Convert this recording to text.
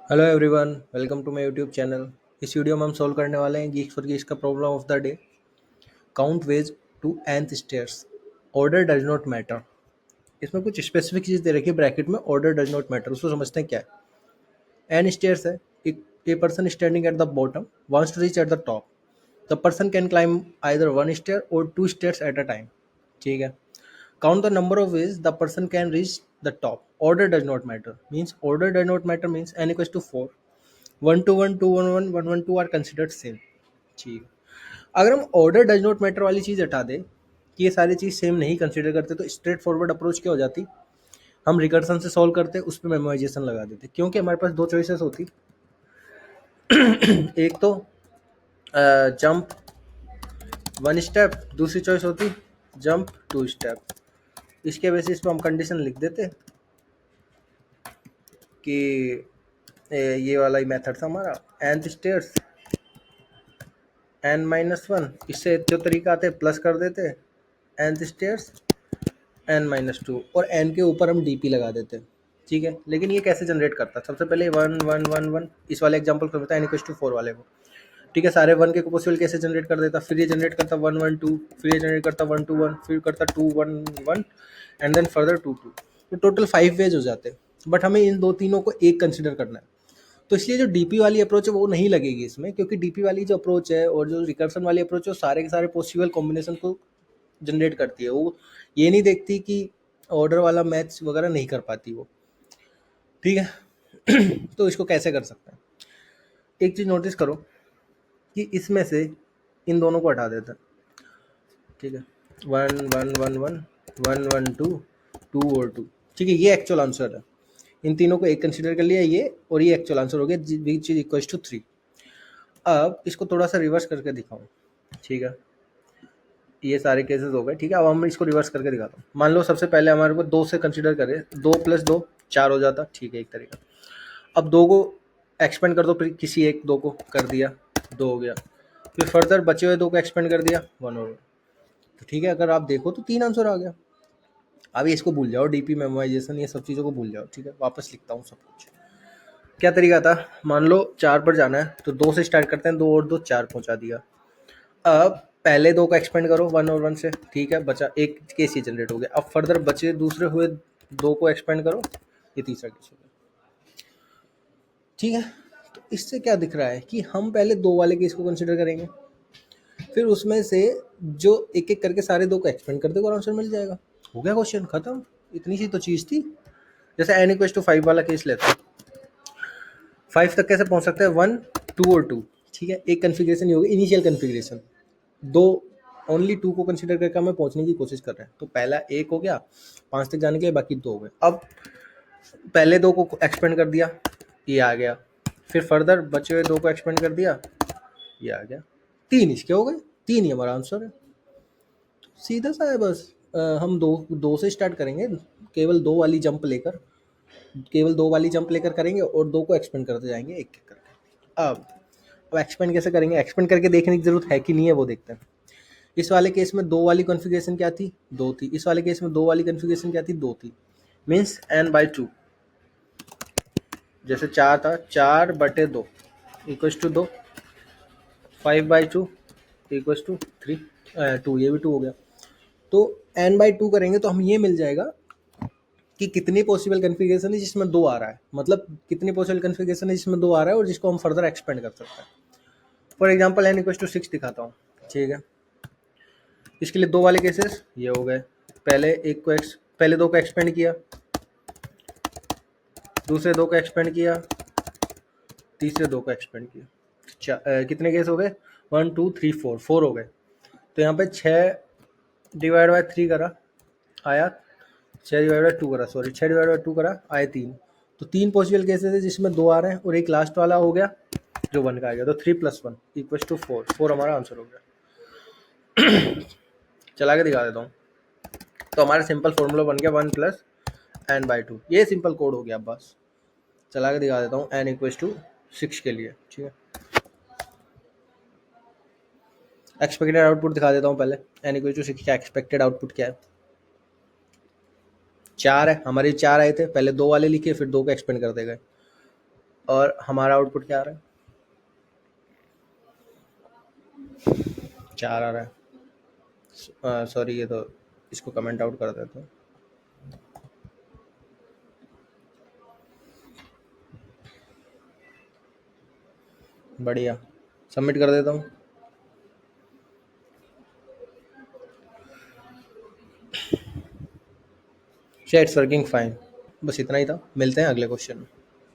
Hello everyone, welcome to my YouTube channel. इस video में हम सॉल्व करने वाले हैं गीक्स फॉर गीक्स का problem of the day. Count ways to nth stairs, order does not matter. इसमें कुछ स्पेसिफिक चीज़ दे रखी है ब्रैकेट में, ऑर्डर डज नॉट मैटर। उसको समझते हैं क्या है। n स्टेयर्स है, एक a person standing at the bottom wants to reach at the top. The person can climb either one stair or two stairs at a time. ठीक है। Count the number of ways the person can reach the top, order does not matter. Means order does not matter means n equals to 4, 1 to 1, 2 1 1, 1 1 2 are considered same. ठीक। अगर हम order does not matter वाली चीज़ हटा दें कि ये सारी चीज़ same नहीं कंसिडर करते, तो स्ट्रेट फॉरवर्ड अप्रोच क्या हो जाती, हम रिकर्सन से सॉल्व करते, उस पर मेमोराइजेशन लगा देते। क्योंकि हमारे पास दो चॉइसेस होती, एक तो जंप वन स्टेप, दूसरी चॉइस होती जंप टू स्टेप। इसके बेसिस पे हम कंडीशन लिख देते कि ये वाला ही मेथड था हमारा, nth स्टेयर्स n-1। इससे जो तरीका आते प्लस कर देते nth स्टेयर्स n-2 और n के ऊपर हम dp लगा देते। ठीक है। लेकिन ये कैसे जनरेट करता, सबसे पहले 1 1 1 1 इस वाले एग्जांपल को होता है n=4 वाले को। ठीक है। सारे 1 के पॉसिबल कैसे जनरेट कर देता, फिर ये जनरेट करता 1 1 2, फिर ये जनरेट करता 1 2 1, फिर करता 2 1 1 एंड देन फर्दर 2 2। तो टोटल 5 वेज हो जाते। बट हमें इन दो तीनों को एक कंसिडर करना है, तो इसलिए जो डीपी वाली अप्रोच है वो नहीं लगेगी इसमें, क्योंकि डीपी वाली जो अप्रोच है और जो रिकर्सन वाली अप्रोच है वो सारे के सारे पॉसिबल कॉम्बिनेशन को जनरेट करती है। वो ये नहीं देखती कि ऑर्डर वाला मैच वगैरह नहीं कर पाती वो। ठीक है। तो इसको कैसे कर सकते हैं, एक चीज़ नोटिस करो कि इसमें से इन दोनों को हटा देता है। ठीक है। 1 1 1 1 1 1 2, 2 और 2। ठीक है। ये एक्चुअल आंसर है। इन तीनों को एक कंसिडर कर लिया ये, और ये एक्चुअल आंसर हो गया विच इज इक्वल टू 3। अब इसको थोड़ा सा रिवर्स करके दिखाऊं। ठीक है। ये सारे केसेस हो गए। ठीक है। अब हम इसको रिवर्स करके दिखाता हूँ। मान लो सबसे पहले हमारे को 2 से कंसिडर करें, 2 + 2 4 हो जाता। ठीक है, एक तरीका। अब 2 को एक्सपेंड कर दो, फिर किसी एक 2 को कर दिया, 2 हो गया। फिर फर्दर बचे हुए 2 को एक्सपेंड कर दिया, 1 हो गया। तो ठीक है, अगर आप देखो तो 3 आंसर आ गया। अभी इसको भूल जाओ, डीपी मेमोराइजेशन ये सब चीज़ों को भूल जाओ। ठीक है, वापस लिखता हूँ सब कुछ। क्या तरीका था, मान लो 4 पर जाना है तो 2 से स्टार्ट करते हैं, 2 और 2 4 पहुंचा दिया। अब पहले 2 को एक्सपेंड करो 1 और 1 से। ठीक है, बचा एक केस ही जनरेट हो गया। अब फर्दर बचे दूसरे हुए 2 को एक्सपेंड करो, ये तीसरा केस हो गया। ठीक है। तो इससे क्या दिख रहा है कि हम पहले 2 वाले केस को कंसिडर करेंगे, फिर उसमें से जो एक एक करके सारे 2 को एक्सपेंड कर देगा और आंसर मिल जाएगा। हो गया, क्वेश्चन खत्म। इतनी सी तो चीज़ थी। जैसे n=5 वाला केस लेते हैं, 5 तक कैसे पहुंच सकते हैं, 1 2 और 2। ठीक है, एक कन्फिग्रेशन ही होगी, इनिशियल कन्फिग्रेशन। दो, ओनली 2 को कंसिडर करके हमें पहुंचने की कोशिश कर रहे हैं। तो पहला 1 हो गया 5 तक जाने के लिए, बाकी 2 हो गए। अब पहले 2 को एक्सपेंड कर दिया, ये आ गया। फिर फर्दर बचे हुए 2 को एक्सपेंड कर दिया, ये आ गया। 3 इसके हो गए, 3 ही हमारा आंसर है। सीधा सा है बस। हम दो से स्टार्ट करेंगे, केवल 2 वाली जंप लेकर, करेंगे और 2 को एक्सपेंड करते जाएंगे एक एक करके। अब एक्सपेंड कैसे करेंगे, एक्सपेंड करके देखने की जरूरत है कि नहीं है वो देखते हैं। इस वाले केस में 2 वाली कॉन्फ़िगरेशन क्या थी, 2 थी। इस वाले केस में 2 वाली कॉन्फ़िगरेशन क्या थी, 2 थी। Means n/2। जैसे 4 था, 4/2 इक्वल्स टू 2, 5/2 इक्वल्स टू 3, 2, ये भी 2 हो गया। तो n/2 करेंगे तो हम ये मिल जाएगा कि कितनी पॉसिबल कन्फिग्रेशन है जिसमें 2 आ रहा है, मतलब कितनी पॉसिबल कन्फिग्रेशन है जिसमें 2 आ रहा है और जिसको हम फर्दर एक्सपेंड कर सकते हैं। फॉर एग्जाम्पल n=6 दिखाता हूँ। ठीक है। इसके लिए 2 वाले केसेस ये हो गए। पहले 2 को एक्सपेंड किया, दूसरे 2 को एक्सपेंड किया, तीसरे 2 को एक्सपेंड किया। कितने केस हो गए, 1 2 3 4, 4 हो गए। तो यहाँ पे 6/3 करा आया, 6/2 करा, सॉरी 6/2 करा आए 3। तो 3 पॉसिबल केसेस है जिसमें 2 आ रहे हैं और एक लास्ट वाला हो गया जो 1 का आ गया। तो 3 + 1 = 4, 4 हमारा आंसर हो गया। चला के दिखा देता हूँ। तो हमारा सिंपल फॉर्मूला बन गया 1 + n/2। ये सिंपल कोड हो गया। बस चला के दिखा देता हूँ n=6 के लिए। ठीक है, एक्सपेक्टेड आउटपुट दिखा देता हूँ पहले। n=6 का एक्सपेक्टेड आउटपुट क्या है, 4 है। हमारे 4 आए थे, पहले 2 वाले लिखे, फिर 2 को एक्सपेंड करते गए। और हमारा आउटपुट क्या आ रहा है? 4 आ रहा है। सॉरी, ये तो इसको कमेंट आउट कर देते हैं। बढ़िया, सबमिट कर देता हूँ। It's working fine. बस इतना ही था, मिलते हैं अगले क्वेश्चन में।